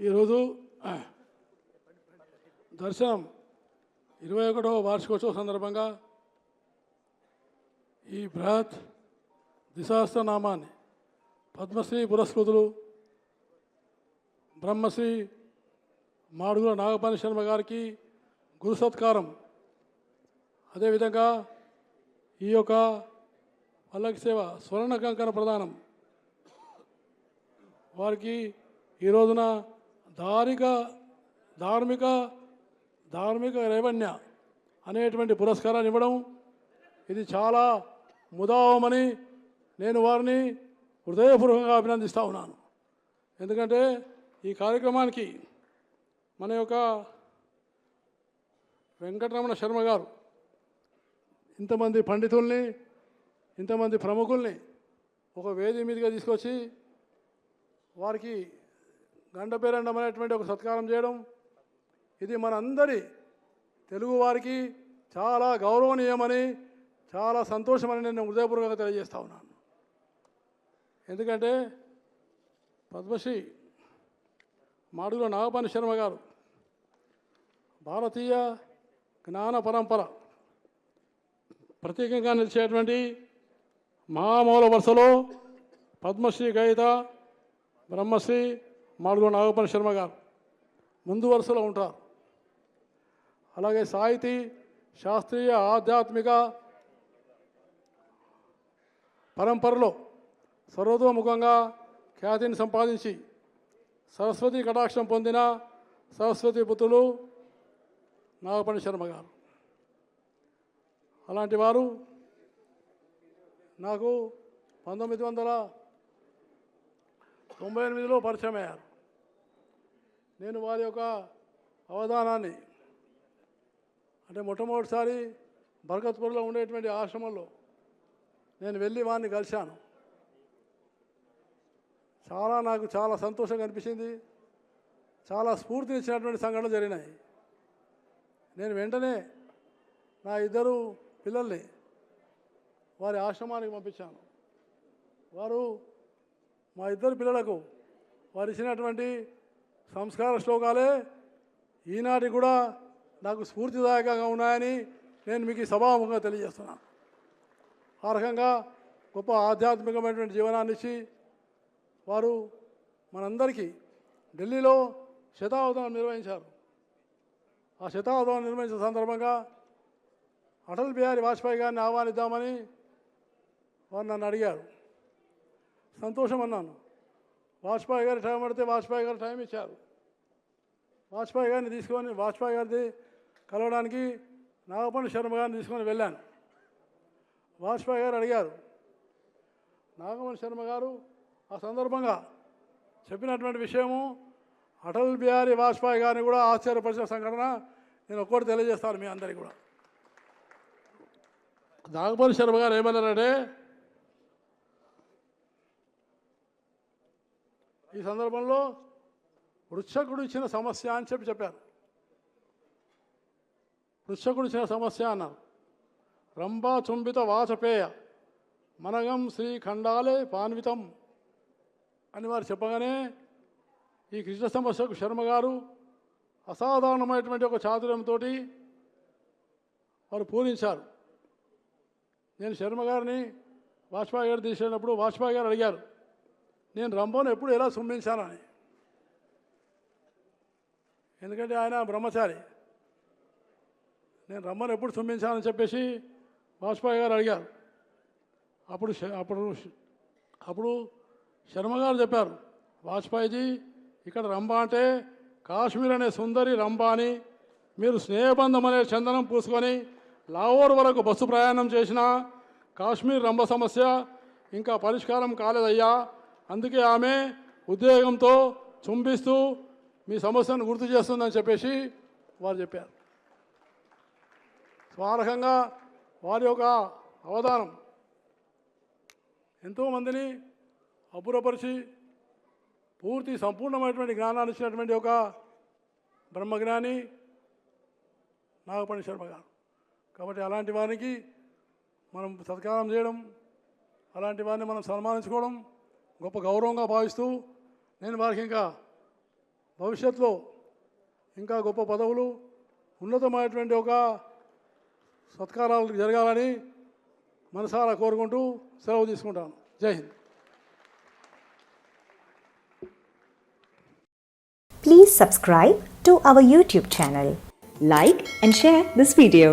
ఈరోజు దర్శనం 21వ వార్షికోత్సవ సందర్భంగా ఈ బృహత్ దిశాస్త్రనామాన్ని పద్మశ్రీ పురస్కృతులు బ్రహ్మశ్రీ మాడుగుల నాగపాణి శర్మ గారికి గురు సత్కారం, అదేవిధంగా ఈ యొక్క పల్లకి సేవ స్వర్ణ కంకణ ప్రదానం వారికి ఈ రోజున ధార్మిక రేవణ్య అనేటువంటి పురస్కారాన్ని ఇవ్వడం ఇది చాలా ముదావమని నేను వారిని హృదయపూర్వకంగా అభినందిస్తూ ఉన్నాను. ఎందుకంటే ఈ కార్యక్రమానికి మన యొక్క వెంకటరమణ శర్మ గారు ఇంతమంది పండితుల్ని, ఇంతమంది ప్రముఖుల్ని ఒక వేది మీదుగా తీసుకొచ్చి వారికి గండపేరండం అనేటువంటి ఒక సత్కారం చేయడం, ఇది మనందరి తెలుగు వారికి చాలా గౌరవనీయమని, చాలా సంతోషమని నేను హృదయపూర్వకంగా తెలియజేస్తూ ఉన్నాను. ఎందుకంటే పద్మశ్రీ మాడుగుల నాగపాణి శర్మ గారు భారతీయ జ్ఞాన పరంపర ప్రత్యేకంగా నిలిచేటువంటి మహామౌల వరుసలో పద్మశ్రీ గయిత బ్రహ్మశ్రీ మాడుగుల నాగపాణి శర్మ గారు ముందు వరుసలో ఉంటారు. అలాగే సాహితీ, శాస్త్రీయ, ఆధ్యాత్మిక పరంపరలో సర్వతోముఖంగా ఖ్యాతిని సంపాదించి సరస్వతి కటాక్షం పొందిన సరస్వతి పుత్రులు నాగపాణి శర్మ గారు. అలాంటి వారు నాకు 1998లో పరిచయం అయ్యారు. నేను వారి యొక్క అవధానాన్ని అంటే మొట్టమొదటిసారి బర్కత్పూర్లో ఉండేటువంటి ఆశ్రమంలో నేను వెళ్ళి వారిని కలిశాను. నాకు చాలా సంతోషంగా అనిపించింది. చాలా స్ఫూర్తినిచ్చినటువంటి సంఘటనలు జరిగినాయి. నేను వెంటనే నా 2 పిల్లల్ని వారి ఆశ్రమానికి పంపించాను. వారు మా 2 పిల్లలకు వారు ఇచ్చినటువంటి సంస్కార శ్లోకాలే ఈనాటి కూడా నాకు స్ఫూర్తిదాయకంగా ఉన్నాయని నేను మీకు ఈ సభాముఖంగా తెలియజేస్తున్నాను. ఆ రకంగా గొప్ప ఆధ్యాత్మికమైనటువంటి జీవనాన్ని ఇచ్చి వారు మనందరికీ ఢిల్లీలో శతావధానం నిర్వహించారు. ఆ శతావధానం నిర్వహించిన సందర్భంగా అటల్ బిహారీ వాజ్పేయి గారిని ఆహ్వానిద్దామని వారు నన్ను అడిగారు. సంతోషం అన్నాను. వాజ్పేయి గారి టైం పడితే వాజ్పేయి గారు టైం ఇచ్చారు. వాజ్పేయి గారిని తీసుకొని వాజ్పేయి గారిది కలవడానికి నాగపాణి శర్మ గారిని తీసుకొని వెళ్ళాను. వాజ్పేయి గారు అడిగారు. నాగపాణి శర్మ గారు ఆ సందర్భంగా చెప్పినటువంటి విషయము అటల్ బిహారీ వాజ్పేయి గారిని కూడా ఆశ్చర్యపరిచిన సంఘటన నేను ఒక్కటి తెలియజేస్తాను మీ అందరికీ కూడా. నాగపాణి శర్మ గారు ఏమన్నారంటే, ఈ సందర్భంలో వృక్షకుడు ఇచ్చిన సమస్య అని చెప్పారు. వృక్షకుడు ఇచ్చిన సమస్య అన్నారు. రంభా చుంబిత వాచపేయ మనగం శ్రీ ఖండాలే పాన్వితం అని వారు చెప్పగానే ఈ కృష్ణ సమస్యకు శర్మ గారు అసాధారణమైనటువంటి ఒక చాతుర్యంతో వారు పూరించారు. నేను శర్మ గారిని వాజ్పేయి గారు తీసినప్పుడు వాజ్పేయి గారు అడిగారు, నేను రంభను ఎప్పుడు ఎలా సుమ్మించానని. ఎందుకంటే ఆయన బ్రహ్మచారి. నేను రంభను ఎప్పుడు సుమ్మించానని చెప్పేసి వాజ్పేయి గారు అడిగారు. అప్పుడు శర్మ గారు చెప్పారు, వాజ్పేయిజీ ఇక్కడ రంభ అంటే కాశ్మీర్ అనే సుందరి రంభ అని, మీరు స్నేహబంధం అనే చందనం పూసుకొని లాహోర్ వరకు బస్సు ప్రయాణం చేసినా కాశ్మీర్ రంభ సమస్య ఇంకా పరిష్కారం కాలేదయ్యా, అందుకే ఆమె ఉద్వేగంతో చుంబిస్తూ మీ సమస్యను గుర్తు చేస్తుందని చెప్పేసి వారు చెప్పారు. ఆ రకంగా వారి యొక్క అవధానం ఎంతోమందిని అబ్బురపరిచి పూర్తి సంపూర్ణమైనటువంటి జ్ఞానాన్ని ఇచ్చినటువంటి ఒక బ్రహ్మజ్ఞాని నాగపాణి శర్మ గారు. కాబట్టి అలాంటి వారికి మనం సత్కారం చేయడం, అలాంటి వారిని మనం సన్మానించుకోవడం గొప్ప గౌరవంగా భావిస్తూ నేను వారికి ఇంకా భవిష్యత్తులో ఇంకా గొప్ప పదవులు, ఉన్నతమైనటువంటి ఒక సత్కారాలు జరగాలని మనసారా కోరుకుంటూ సెలవు తీసుకుంటాను. జై Hind. Please subscribe to our YouTube channel. Like and share this video.